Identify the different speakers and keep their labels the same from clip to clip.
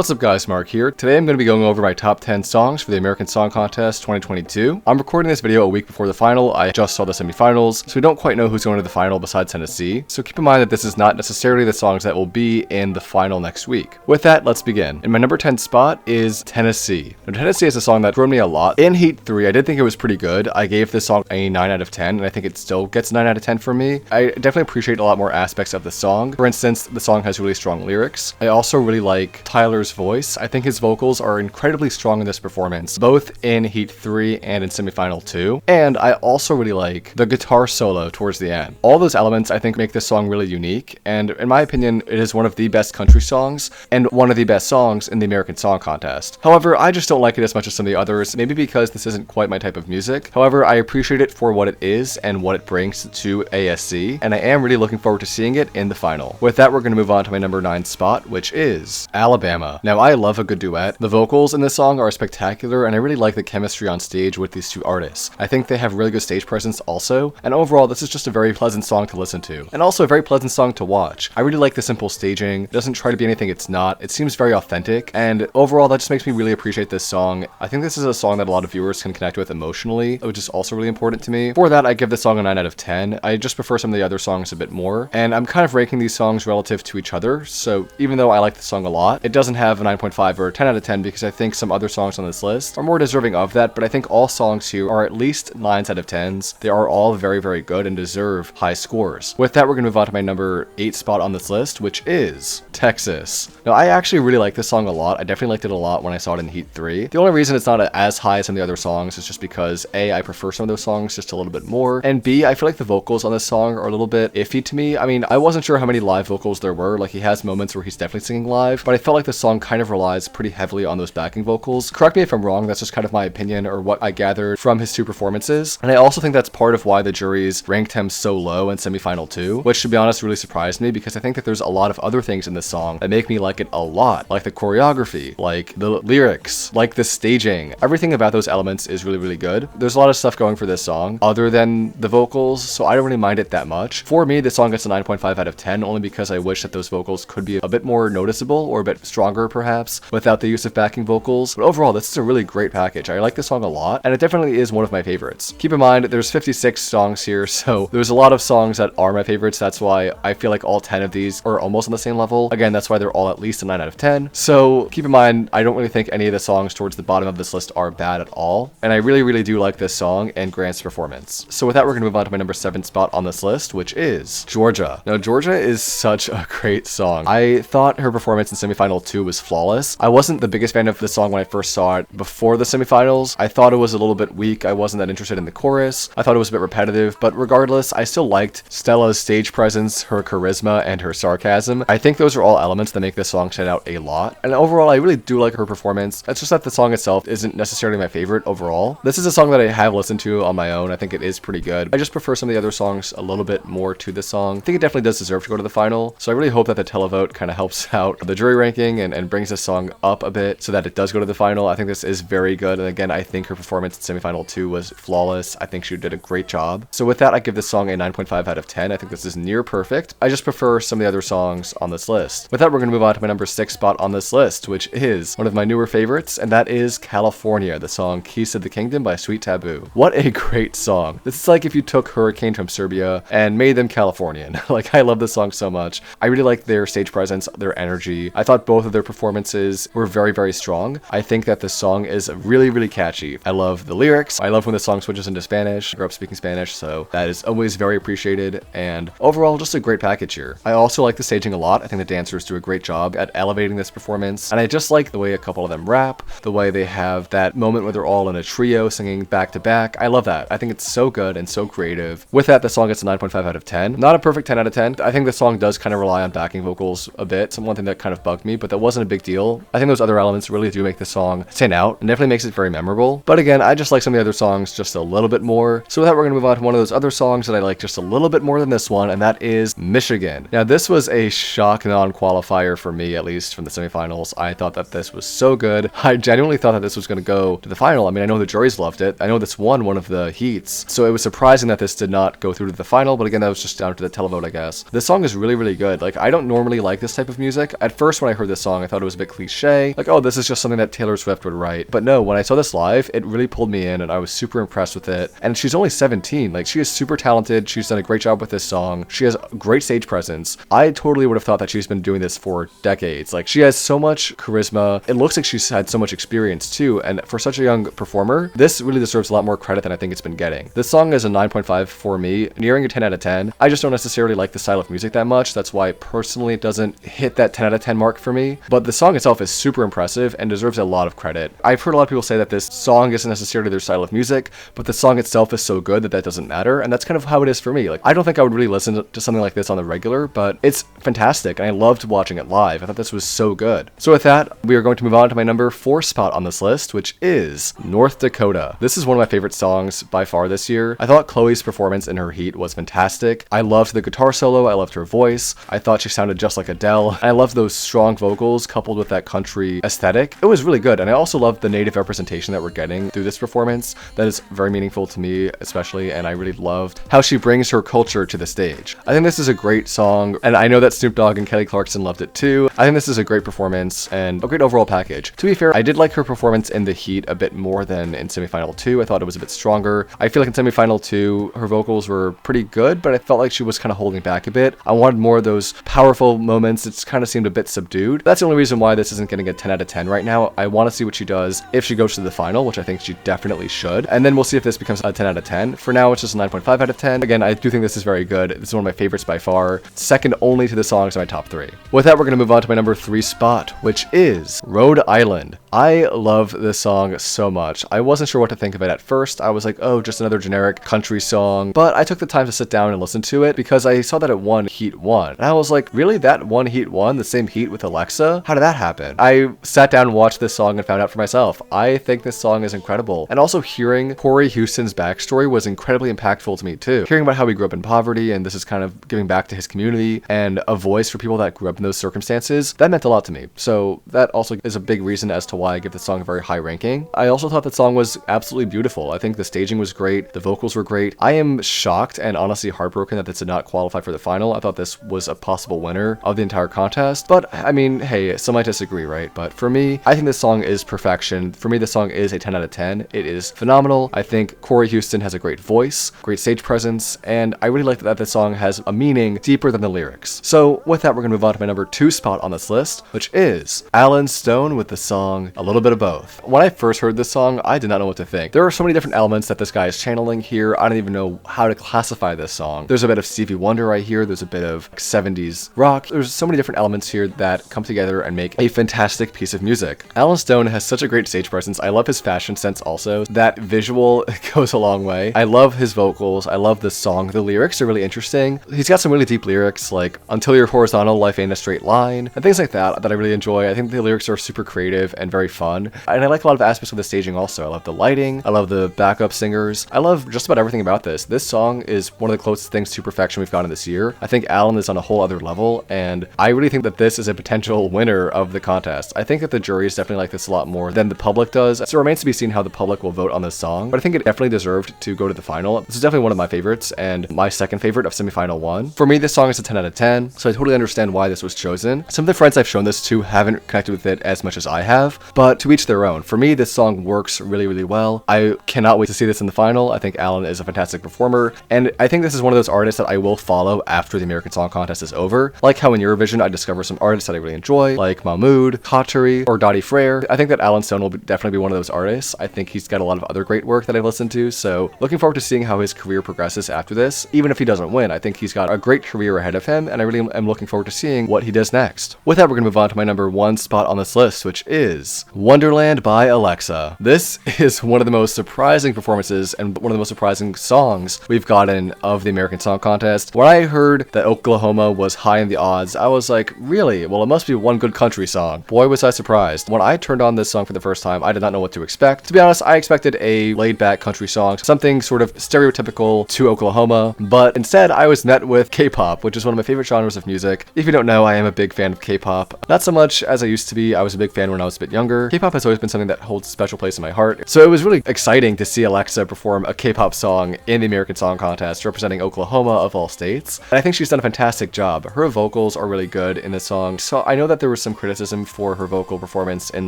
Speaker 1: What's up guys, Mark here. Today I'm going to be going over my top 10 songs for the American Song Contest 2022. I'm recording this video a week before the final. I just saw the semifinals, so we don't quite know who's going to the final besides Tennessee. So keep in mind that this is not necessarily the songs that will be in the final next week. With that, let's begin. In my number 10 spot is Tennessee. Now, Tennessee is a song that grew me a lot. In Heat 3, I did think it was pretty good. I gave this song a 9 out of 10, and I think it still gets 9 out of 10 for me. I definitely appreciate a lot more aspects of the song. For instance, the song has really strong lyrics. I also really like Tyler's voice. I think his vocals are incredibly strong in this performance, both in Heat 3 and in Semifinal 2. And I also really like the guitar solo towards the end. All those elements I think make this song really unique, and in my opinion, it is one of the best country songs and one of the best songs in the American Song Contest. However, I just don't like it as much as some of the others, maybe because this isn't quite my type of music. However, I appreciate it for what it is and what it brings to ASC, and I am really looking forward to seeing it in the final. With that, we're going to move on to my number 9 spot, which is Alabama. Now, I love a good duet. The vocals in this song are spectacular, and I really like the chemistry on stage with these two artists. I think they have really good stage presence also, and overall, this is just a very pleasant song to listen to, and also a very pleasant song to watch. I really like the simple staging. It doesn't try to be anything it's not. It seems very authentic, and overall, that just makes me really appreciate this song. I think this is a song that a lot of viewers can connect with emotionally, which is also really important to me. For that, I give this song a 9 out of 10. I just prefer some of the other songs a bit more, and I'm kind of ranking these songs relative to each other, so even though I like the song a lot, it doesn't have a 9.5 or a 10 out of 10 because I think some other songs on this list are more deserving of that, but I think all songs here are at least 9s out of 10s. They are all very, very good and deserve high scores. With that, we're going to move on to my number 8 spot on this list, which is Texas. Now, I actually really like this song a lot. I definitely liked it a lot when I saw it in Heat 3. The only reason it's not as high as some of the other songs is just because A, I prefer some of those songs just a little bit more, and B, I feel like the vocals on this song are a little bit iffy to me. I mean, I wasn't sure how many live vocals there were. Like, he has moments where he's definitely singing live, but I felt like the song kind of relies pretty heavily on those backing vocals. Correct me if I'm wrong, that's just kind of my opinion or what I gathered from his two performances. And I also think that's part of why the juries ranked him so low in semifinal 2, which to be honest really surprised me because I think that there's a lot of other things in this song that make me like it a lot, like the choreography, like the lyrics, like the staging. Everything about those elements is really, really good. There's a lot of stuff going for this song other than the vocals, so I don't really mind it that much. For me, this song gets a 9.5 out of 10 only because I wish that those vocals could be a bit more noticeable or a bit stronger perhaps without the use of backing vocals. But overall, this is a really great package. I like this song a lot, and it definitely is one of my favorites. Keep in mind, there's 56 songs here, so there's a lot of songs that are my favorites. That's why I feel like all 10 of these are almost on the same level. Again, that's why they're all at least a 9 out of 10. So keep in mind, I don't really think any of the songs towards the bottom of this list are bad at all, and I really, really do like this song and Grant's performance. So with that, we're going to move on to my number 7 spot on this list, which is Georgia. Now, Georgia is such a great song. I thought her performance in semifinal 2 was flawless. I wasn't the biggest fan of the song when I first saw it before the semifinals. I thought it was a little bit weak. I wasn't that interested in the chorus. I thought it was a bit repetitive, but regardless, I still liked Stela's stage presence, her charisma, and her sarcasm. I think those are all elements that make this song stand out a lot. And overall, I really do like her performance. It's just that the song itself isn't necessarily my favorite overall. This is a song that I have listened to on my own. I think it is pretty good. I just prefer some of the other songs a little bit more to this song. I think it definitely does deserve to go to the final. So I really hope that the televote kind of helps out the jury ranking and brings this song up a bit so that it does go to the final. I think this is very good. And again, I think her performance in semifinal 2 was flawless. I think she did a great job. So with that, I give this song a 9.5 out of 10. I think this is near perfect. I just prefer some of the other songs on this list. With that, we're going to move on to my number 6 spot on this list, which is one of my newer favorites, and that is California, the song Keys to the Kingdom by Sweet Taboo. What a great song. This is like if you took Hurricane from Serbia and made them Californian. Like, I love this song so much. I really like their stage presence, their energy. I thought both of their performances were very, very strong. I think that the song is really, really catchy. I love the lyrics. I love when the song switches into Spanish. I grew up speaking Spanish, so that is always very appreciated, and overall, just a great package here. I also like the staging a lot. I think the dancers do a great job at elevating this performance, and I just like the way a couple of them rap, the way they have that moment where they're all in a trio singing back to back. I love that. I think it's so good and so creative. With that, the song gets a 9.5 out of 10. Not a perfect 10 out of 10. I think the song does kind of rely on backing vocals a bit. One thing that kind of bugged me, but that wasn't a big deal. I think those other elements really do make the song stand out and definitely makes it very memorable. But again, I just like some of the other songs just a little bit more. So with that, we're going to move on to one of those other songs that I like just a little bit more than this one, and that is Michigan. Now, this was a shock non-qualifier for me, at least from the semifinals. I thought that this was so good. I genuinely thought that this was going to go to the final. I mean, I know the juries loved it. I know this won one of the heats, so it was surprising that this did not go through to the final, but again, that was just down to the televote, I guess. This song is really, really good. Like, I don't normally like this type of music. At first, when I heard this song, I thought it was a bit cliche, like, oh, this is just something that Taylor Swift would write. But no, when I saw this live, it really pulled me in and I was super impressed with it. And she's only 17. Like, she is super talented. She's done a great job with this song. She has great stage presence. I totally would have thought that she's been doing this for decades. Like, she has so much charisma. It looks like she's had so much experience too. And for such a young performer, this really deserves a lot more credit than I think it's been getting. This song is a 9.5 for me, nearing a 10 out of 10. I just don't necessarily like the style of music that much. That's why personally it doesn't hit that 10 out of 10 mark for me. But the song itself is super impressive and deserves a lot of credit. I've heard a lot of people say that this song isn't necessarily their style of music, but the song itself is so good that that doesn't matter. And that's kind of how it is for me. Like, I don't think I would really listen to something like this on the regular, but it's fantastic. And I loved watching it live. I thought this was so good. So with that, we are going to move on to my number 4 spot on this list, which is North Dakota. This is one of my favorite songs by far this year. I thought Chloe's performance in her heat was fantastic. I loved the guitar solo. I loved her voice. I thought she sounded just like Adele. I loved those strong vocals coupled with that country aesthetic. It was really good. And I also loved the native representation that we're getting through this performance. That is very meaningful to me, especially. And I really loved how she brings her culture to the stage. I think this is a great song. And I know that Snoop Dogg and Kelly Clarkson loved it too. I think this is a great performance and a great overall package. To be fair, I did like her performance in the heat a bit more than in semifinal 2. I thought it was a bit stronger. I feel like in semifinal 2, her vocals were pretty good, but I felt like she was kind of holding back a bit. I wanted more of those powerful moments. It kind of seemed a bit subdued. That's the only reason why this isn't getting a 10 out of 10 right now. I want to see what she does if she goes to the final, which I think she definitely should. And then we'll see if this becomes a 10 out of 10. For now, it's just a 9.5 out of 10. Again, I do think this is very good. This is one of my favorites by far. Second only to the songs in my top 3. With that, we're going to move on to my number 3 spot, which is Rhode Island. I love this song so much. I wasn't sure what to think of it at first. I was like, oh, just another generic country song. But I took the time to sit down and listen to it because I saw that it won Heat 1. And I was like, really? That won Heat 1? The same heat with Alexa? How did that happen? I sat down and watched this song and found out for myself. I think this song is incredible. And also hearing Corey Houston's backstory was incredibly impactful to me too. Hearing about how he grew up in poverty and this is kind of giving back to his community and a voice for people that grew up in those circumstances, that meant a lot to me. So that also is a big reason as to why I give the song a very high ranking. I also thought the song was absolutely beautiful. I think the staging was great. The vocals were great. I am shocked and honestly heartbroken that this did not qualify for the final. I thought this was a possible winner of the entire contest. But I mean, hey, some might disagree, right? But for me, I think this song is perfection. For me, this song is a 10 out of 10. It is phenomenal. I think Corey Houston has a great voice, great stage presence, and I really like that this song has a meaning deeper than the lyrics. So with that, we're gonna move on to my number 2 spot on this list, which is Alan Stone with the song A Little Bit of Both. When I first heard this song, I did not know what to think. There are so many different elements that this guy is channeling here. I don't even know how to classify this song. There's a bit of Stevie Wonder right here. There's a bit of 70s rock. There's so many different elements here that come together and make a fantastic piece of music. Alan Stone has such a great stage presence. I love his fashion sense also. That visual goes a long way. I love his vocals. I love the song. The lyrics are really interesting. He's got some really deep lyrics like until you're horizontal, life ain't a straight line, and things like that I really enjoy. I think the lyrics are super creative and very fun. And I like a lot of aspects of the staging also. I love the lighting. I love the backup singers. I love just about everything about this. This song is one of the closest things to perfection we've gotten this year. I think Alan is on a whole other level, and I really think that this is a potential winner of the contest. I think that the juries definitely like this a lot more than the public does. So it remains to be seen how the public will vote on this song, but I think it definitely deserved to go to the final. This is definitely one of my favorites and my second favorite of semifinal 1. For me, this song is a 10 out of 10, so I totally understand why this was chosen. Some of the friends I've shown this to haven't connected with it as much as I have, but to each their own. For me, this song works really, really well. I cannot wait to see this in the final. I think Alan is a fantastic performer, and I think this is one of those artists that I will follow after the American Song Contest is over. Like how in Eurovision I discover some artists that I really enjoy, like Mahmood, Kateri, or Dottie Frere. I think that Alan Stone will definitely be one of those artists. I think he's got a lot of other great work that I've listened to, so looking forward to seeing how his career progresses after this. Even if he doesn't win, I think he's got a great career ahead of him, and I really am looking forward to seeing what he does next. With that, we're going to move on to my number 1 spot on this list, which is Wonderland by Alexa. This is one of the most surprising performances and one of the most surprising songs we've gotten of the American Song Contest. When I heard that Oklahoma was high in the odds, I was like, really? Well, it must be one good country song. Boy, was I surprised. When I turned on this song for the first time, I did not know what to expect. To be honest, I expected a laid-back country song, something sort of stereotypical to Oklahoma, but instead I was met with K-pop, which is one of my favorite genres of music. If you don't know, I am a big fan of K-pop. Not so much as I used to be. I was a big fan when I was a bit younger. K-pop has always been something that holds a special place in my heart. So it was really exciting to see Alexa perform a K-pop song in the American Song Contest, representing Oklahoma of all states. And I think she's done a fantastic job. Her vocals are really good in this song. So I know that there was some criticism for her vocal performance in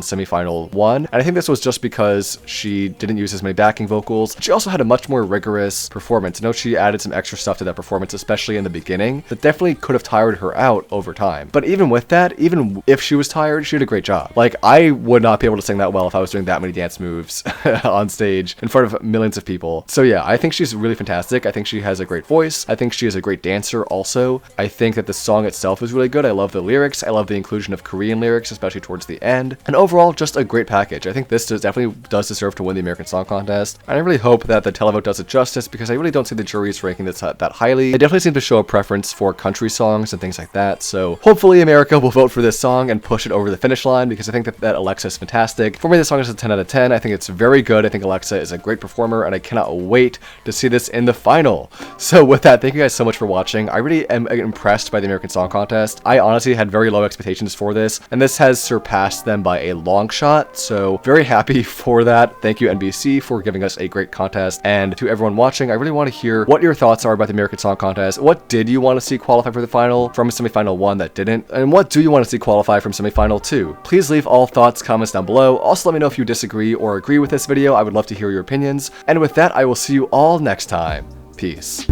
Speaker 1: semifinal 1, and I think this was just because she didn't use as many backing vocals. She also had a much more rigorous performance. I know she added some extra stuff to that performance, especially in the beginning, that definitely could have tired her out over time. But even with that, even if she was tired, she did a great job. Like, I would not be able to sing that well if I was doing that many dance moves on stage in front of millions of people. So yeah, I think she's really fantastic. I think she has a great voice. I think she is a great dancer also. I think that the song itself is really good. I love the lyrics. I love the inclusion of Korean lyrics, especially towards the end. And overall, just a great package. I think this definitely does deserve to win the American Song Contest. And I really hope that the televote does it justice, because I really don't see the jury's ranking this that highly. They definitely seem to show a preference for country songs and things like that. So hopefully America will vote for this song and push it over the finish line, because I think that Alexa is fantastic. For me, this song is a 10 out of 10. I think it's very good. I think Alexa is a great performer, and I cannot wait to see this in the final. So with that, thank you guys so much for watching. I really am impressed by the American Song Contest. I honestly had very low expectations for this, and this has surpassed them by a long shot. So very happy for that. Thank you, NBC, for giving us a great contest. And to everyone watching, I really want to hear what your thoughts are about the American Song Contest. What did you want to see qualify for the final from semifinal 1 that didn't? And what do you want to see qualify from semifinal 2? Please leave all thoughts, comments down below. Also, let me know if you disagree or agree with this video. I would love to hear your opinions. And with that, I will see you all next time. Peace.